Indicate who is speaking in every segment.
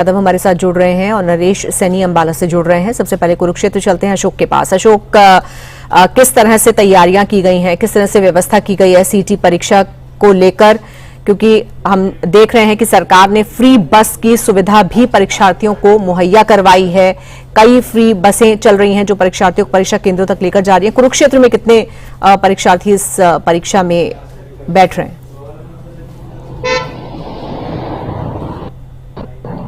Speaker 1: कदम हमारे साथ जुड़ रहे हैं और नरेश सैनी अंबाला से जुड़ रहे हैं। सबसे पहले कुरुक्षेत्र चलते हैं अशोक के पास। अशोक, किस तरह से तैयारियां की गई हैं, किस तरह से व्यवस्था की गई है सीटी परीक्षा को लेकर, क्योंकि हम देख रहे हैं कि सरकार ने फ्री बस की सुविधा भी परीक्षार्थियों को मुहैया करवाई है। कई फ्री बसें चल रही हैं जो परीक्षार्थियों को परीक्षा केंद्रों तक लेकर जा रही हैं। कुरुक्षेत्र में कितने परीक्षार्थी इस परीक्षा में बैठ रहे हैं?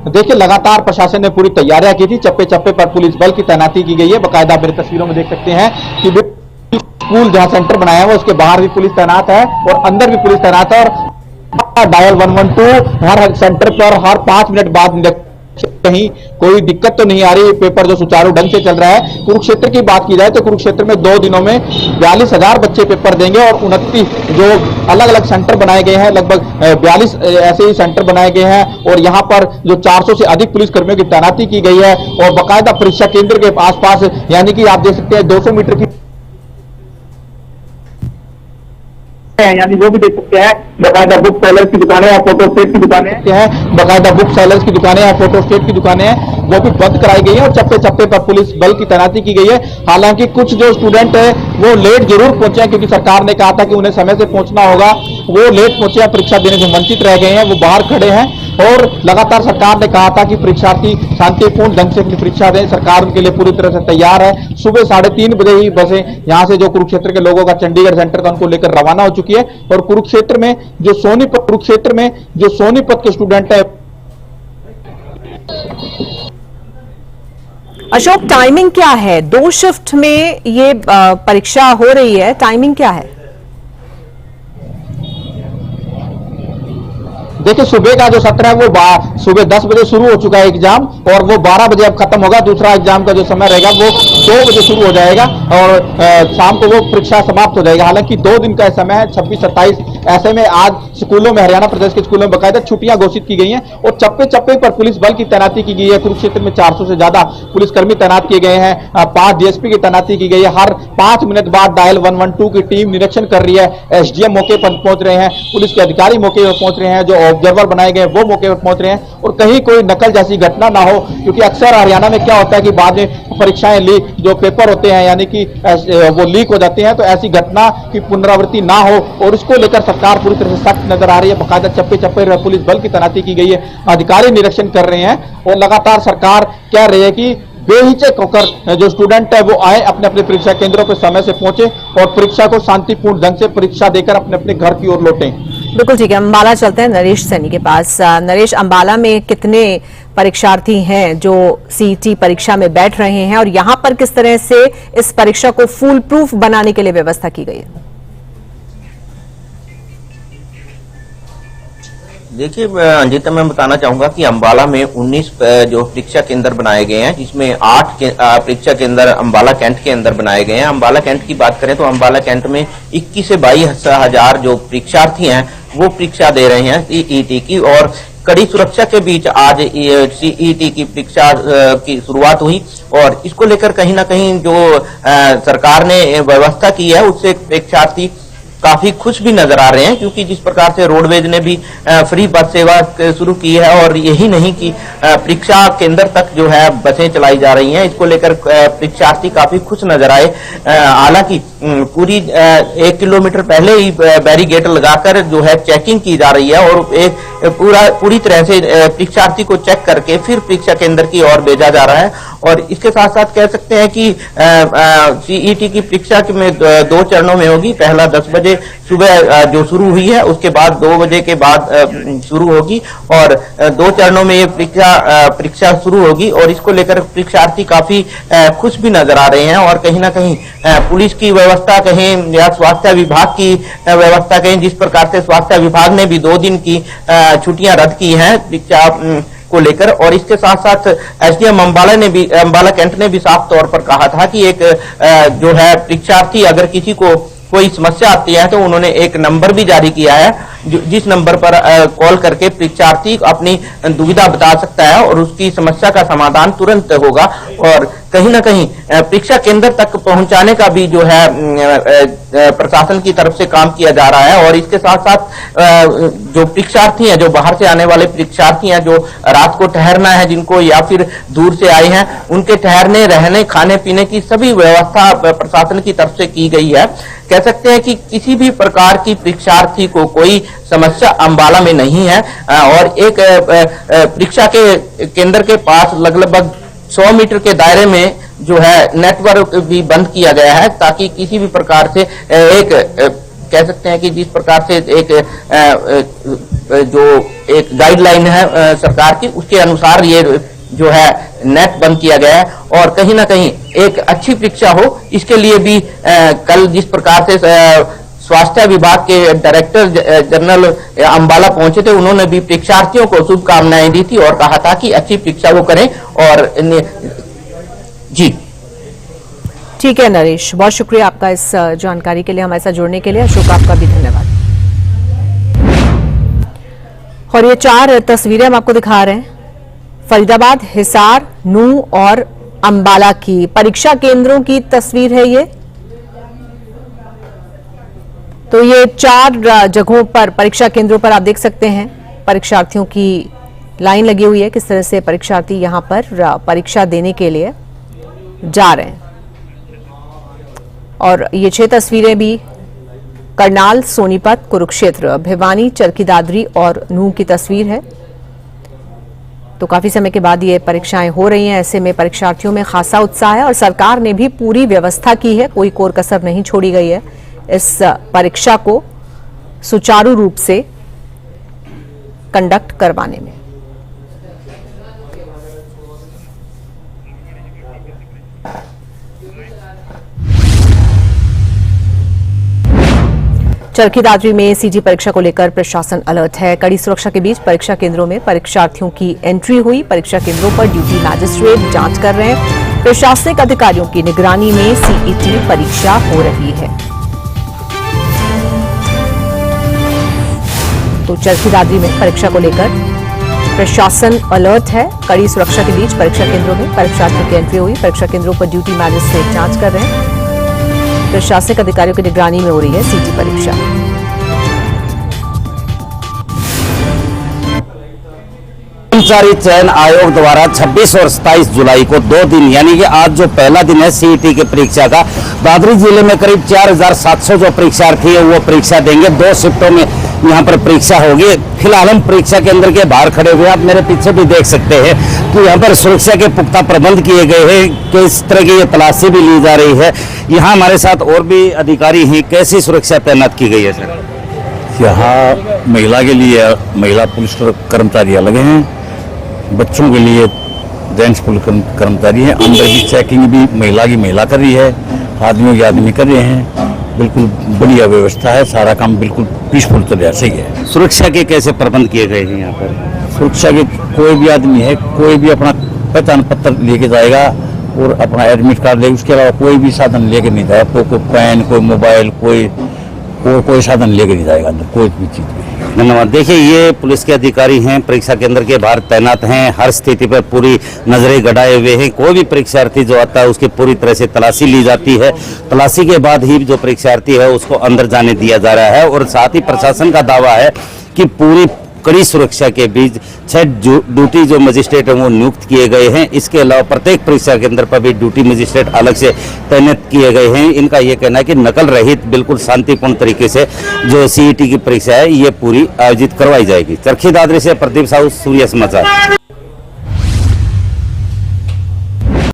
Speaker 2: देखिए, लगातार प्रशासन ने पूरी तैयारियां की थी। चप्पे चप्पे पर पुलिस बल की तैनाती की गई है। बाकायदा मेरी तस्वीरों में देख सकते हैं कि स्कूल जहां सेंटर बनाया हुआ उसके बाहर भी पुलिस तैनात है और अंदर भी पुलिस तैनात है और डायल 112 हर सेंटर पर हर 5 मिनट बाद कहीं कोई दिक्कत तो नहीं आ रही। पेपर जो सुचारू ढंग से चल रहा है। कुरुक्षेत्र की बात की जाए तो कुरुक्षेत्र में 2 दिनों में 42,000 बच्चे पेपर देंगे और 29 जो अलग अलग सेंटर बनाए गए हैं, लगभग 42 ऐसे ही सेंटर बनाए गए हैं और यहां पर जो 400 से अधिक पुलिसकर्मियों की तैनाती की गई है और बाकायदा परीक्षा केंद्र के आसपास, यानी कि आप देख सकते हैं 200 मीटर की, यानी वो भी देख सकते हैं बाकायदा बुक सेलर्स की दुकानें हैं, फोटो स्टेट की दुकानें हैं, बाकायदा बुक सेलर्स की दुकानें हैं, फोटो स्टेट की दुकानें हैं, वो भी बंद कराई गई है और चप्पे चप्पे पर पुलिस बल की तैनाती की गई है। हालांकि कुछ जो स्टूडेंट है वो लेट जरूर पहुंचे हैं क्योंकि सरकार ने कहा था कि उन्हें समय से पहुंचना होगा। वो लेट पहुंचे हैं, परीक्षा देने से वंचित रह गए हैं, वो बाहर खड़े हैं और लगातार सरकार ने कहा था कि परीक्षार्थी शांतिपूर्ण ढंग से अपनी परीक्षा दें। सरकार उनके लिए पूरी तरह से तैयार है। सुबह 3:30 बजे ही बसें यहां से जो कुरुक्षेत्र के लोगों का चंडीगढ़ सेंटर था उनको लेकर रवाना हो चुकी है और कुरुक्षेत्र में जो सोनीपत के स्टूडेंट है।
Speaker 1: अशोक, टाइमिंग क्या है? 2 शिफ्ट में ये परीक्षा हो रही है, टाइमिंग क्या है?
Speaker 2: देखिए, सुबह का जो सत्र है वो सुबह 10 बजे शुरू हो चुका है एग्जाम और वो 12 बजे अब खत्म होगा। दूसरा एग्जाम का जो समय रहेगा वो 2 बजे शुरू हो जाएगा और शाम को वो परीक्षा समाप्त हो जाएगा। हालांकि 2 दिन का समय है, 26-27। ऐसे में आज स्कूलों में, हरियाणा प्रदेश के स्कूलों में बाकायदा छुट्टियां घोषित की गई हैं और चप्पे चप्पे पर पुलिस बल की तैनाती की गई है। कुरुक्षेत्र में 400 से ज्यादा पुलिसकर्मी तैनात किए गए हैं। 5 डीएसपी की तैनाती की गई है। हर 5 मिनट बाद डायल 112 की टीम निरीक्षण कर रही है। एसडीएम मौके पर पहुंच रहे हैं, पुलिस के अधिकारी मौके पर पहुंच रहे हैं, जो ऑब्जर्वर बनाए गए वो मौके पर पहुंच रहे हैं और कहीं कोई नकल जैसी घटना ना हो, क्योंकि अक्सर हरियाणा में क्या होता है कि बाद में परीक्षाएं लीक, जो पेपर होते हैं यानी कि वो लीक हो जाते हैं, तो ऐसी घटना की पुनरावृत्ति ना हो और इसको लेकर सरकार पूरी तरह से सख्त नजर आ रही है। बाकायदा चप्पे चप्पे पुलिस बल की तैनाती की गई है, अधिकारी निरीक्षण कर रहे हैं और लगातार सरकार कह रही है कि बेहिचक होकर जो स्टूडेंट है वो आए, अपने अपने परीक्षा केंद्रों पर समय से पहुंचे और परीक्षा को शांतिपूर्ण ढंग से परीक्षा देकर अपने अपने घर की ओर लौटें।
Speaker 1: बिल्कुल ठीक है, अंबाला चलते हैं नरेश सैनी के पास। नरेश, अंबाला में कितने परीक्षार्थी हैं जो सीटी परीक्षा में बैठ रहे हैं और यहाँ पर किस तरह से इस परीक्षा को फुल प्रूफ बनाने के लिए व्यवस्था की गई है?
Speaker 3: देखिए अंजिता, मैं बताना चाहूंगा कि अंबाला में 19 जो परीक्षा केंद्र बनाए गए हैं, जिसमें 8 परीक्षा केंद्र अंबाला कैंट के अंदर बनाए गए हैं। अंबाला कैंट की बात करें तो अंबाला कैंट में 21 से 22 हजार जो परीक्षार्थी हैं वो परीक्षा दे रहे हैं सीईटी की और कड़ी सुरक्षा के बीच आज सीईटी की परीक्षा की शुरुआत हुई और इसको लेकर कहीं ना कहीं जो सरकार ने व्यवस्था की है उससे परीक्षार्थी काफी खुश भी नजर आ रहे हैं, क्योंकि जिस प्रकार से रोडवेज ने भी फ्री बस सेवा शुरू की है और यही नहीं कि परीक्षा केंद्र तक जो है बसें चलाई जा रही हैं, इसको लेकर परीक्षार्थी काफी खुश नजर आए। हालांकि पूरी 1 किलोमीटर पहले ही बैरिकेड लगाकर जो है चेकिंग की जा रही है और एक पूरी तरह से परीक्षार्थी को चेक करके फिर परीक्षा केंद्र की ओर भेजा जा रहा है। और इसके साथ साथ कह सकते हैं कि सीईटी की परीक्षा में 2 चरणों में होगी। पहला 10 बजे सुबह जो शुरू हुई है, उसके बाद 2 बजे के बाद शुरू होगी और 2 चरणों में ये परीक्षा शुरू होगी और इसको लेकर परीक्षार्थी काफी खुश भी नजर आ रहे हैं और कहीं ना कहीं पुलिस की व्यवस्था कहें या स्वास्थ्य विभाग की व्यवस्था कहें, जिस प्रकार से स्वास्थ्य विभाग ने भी 2 दिन की छुट्टियां रद्द की हैं परीक्षा को लेकर। और इसके साथ साथ एसडीएम अंबाला कैंट ने भी साफ तौर पर कहा था कि एक जो है परीक्षार्थी अगर किसी को कोई समस्या आती है तो उन्होंने एक नंबर भी जारी किया है, जिस नंबर पर कॉल करके परीक्षार्थी अपनी दुविधा बता सकता है और उसकी समस्या का समाधान तुरंत होगा। और कहीं ना कहीं परीक्षा केंद्र तक पहुंचाने का भी जो है प्रशासन की तरफ से काम किया जा रहा है। और इसके साथ साथ जो परीक्षार्थी हैं, जो बाहर से आने वाले परीक्षार्थी हैं, जो रात को ठहरना है जिनको या फिर दूर से आए हैं, उनके ठहरने, रहने, खाने पीने की सभी व्यवस्था प्रशासन की तरफ से की गई है। कह सकते हैं कि किसी भी प्रकार की परीक्षार्थी को कोई समस्या अंबाला में नहीं है। और एक परीक्षा के केंद्र के पास लगभग 100 मीटर के दायरे में जो है नेटवर्क भी बंद किया गया है, ताकि किसी भी प्रकार से एक कह सकते हैं कि जिस प्रकार से एक गाइडलाइन है सरकार की, उसके अनुसार ये जो है नेट बंद किया गया है। और कहीं ना कहीं एक अच्छी परीक्षा हो, इसके लिए भी कल जिस प्रकार से स्वास्थ्य विभाग के डायरेक्टर जनरल अंबाला पहुंचे थे, उन्होंने भी परीक्षार्थियों को शुभकामनाएं दी थी और कहा था कि अच्छी परीक्षा वो करें। और जी
Speaker 1: ठीक है नरेश, बहुत शुक्रिया आपका इस जानकारी के लिए, हमारे साथ जुड़ने के लिए। अशोक, आपका भी धन्यवाद। और ये 4 तस्वीरें हम आपको दिखा रहे हैं, फरीदाबाद, हिसार, नूंह और अंबाला की परीक्षा केंद्रों की तस्वीर है ये। तो ये 4 जगहों पर, परीक्षा केंद्रों पर आप देख सकते हैं परीक्षार्थियों की लाइन लगी हुई है, किस तरह से परीक्षार्थी यहां पर परीक्षा देने के लिए जा रहे हैं। और ये 6 तस्वीरें भी करनाल, सोनीपत, कुरुक्षेत्र, भिवानी, चरखी दादरी और नूंह की तस्वीर है। तो काफी समय के बाद ये परीक्षाएं हो रही हैं, ऐसे में परीक्षार्थियों में खासा उत्साह है और सरकार ने भी पूरी व्यवस्था की है, कोई कोर कसर नहीं छोड़ी गई है इस परीक्षा को सुचारू रूप से कंडक्ट करवाने में। चरखी दादरी में सीटी परीक्षा को लेकर प्रशासन अलर्ट है। कड़ी सुरक्षा के बीच परीक्षा केंद्रों में परीक्षार्थियों की एंट्री हुई। परीक्षा केंद्रों पर ड्यूटी मैजिस्ट्रेट जांच कर रहे हैं। प्रशासनिक अधिकारियों की निगरानी में सीईटी परीक्षा हो रही है। तो चरखी दादरी में परीक्षा को लेकर प्रशासन अलर्ट है। कड़ी सुरक्षा के बीच परीक्षा केंद्रों में परीक्षार्थियों की एंट्री हुई। परीक्षा केंद्रों पर ड्यूटी मैजिस्ट्रेट जांच कर रहे हैं। प्रशासनिक अधिकारियों की निगरानी में हो रही है सीटी परीक्षा।
Speaker 4: कर्मचारी चयन आयोग द्वारा 26 और 27 जुलाई को 2 दिन यानी कि आज जो पहला दिन है सीईटी की परीक्षा का, दादरी जिले में करीब 4700 जो परीक्षार्थी है वो परीक्षा देंगे। 2 शिफ्टों में यहाँ पर परीक्षा होगी। फिलहाल हम परीक्षा केंद्र के बाहर खड़े हुए, आप मेरे पीछे भी देख सकते हैं कि यहाँ पर सुरक्षा के पुख्ता प्रबंध किए गए हैं। किस तरह की ये तलाशी भी ली जा रही है। यहाँ हमारे साथ और भी अधिकारी हैं, कैसी सुरक्षा तैनात की गई है सर?
Speaker 5: यहाँ महिला के लिए महिला पुलिस कर्मचारी अलग हैं, बच्चों के लिए जेंट्स पुलिस कर्मचारी हैं। अंदर की चेकिंग भी महिला की महिला कर रही है, आदमियों के आदमी कर रहे हैं। बिल्कुल बढ़िया व्यवस्था है, सारा काम बिल्कुल पीसफुल तरह से ही है।
Speaker 4: सुरक्षा के कैसे प्रबंध किए गए हैं यहाँ पर?
Speaker 5: सुरक्षा के कोई भी आदमी है, कोई भी अपना पहचान पत्र लेके जाएगा और अपना एडमिट कार्ड ले, उसके अलावा कोई भी साधन लेके नहीं जाएगा। कोई पेन, कोई मोबाइल, कोई साधन लेके नहीं जाएगा अंदर, कोई भी चीज भी।
Speaker 4: धन्यवाद। देखिए, ये पुलिस के अधिकारी हैं, परीक्षा केंद्र के बाहर तैनात हैं, हर स्थिति पर पूरी नजरें गड़ाए हुए हैं। कोई भी परीक्षार्थी जो आता है उसकी पूरी तरह से तलाशी ली जाती है। तलाशी के बाद ही जो परीक्षार्थी है उसको अंदर जाने दिया जा रहा है। और साथ ही प्रशासन का दावा है कि पूरी कड़ी सुरक्षा के बीच 6 ड्यूटी जो मजिस्ट्रेट हैं वो नियुक्त किए गए हैं। इसके अलावा प्रत्येक परीक्षा केंद्र पर भी ड्यूटी मजिस्ट्रेट अलग से तैनात किए गए हैं। इनका ये कहना है कि नकल रहित बिल्कुल शांतिपूर्ण तरीके से जो सीईटी की परीक्षा है ये पूरी आयोजित करवाई जाएगी। चरखी दादरी से प्रदीप साहू, सूर्य समाचार।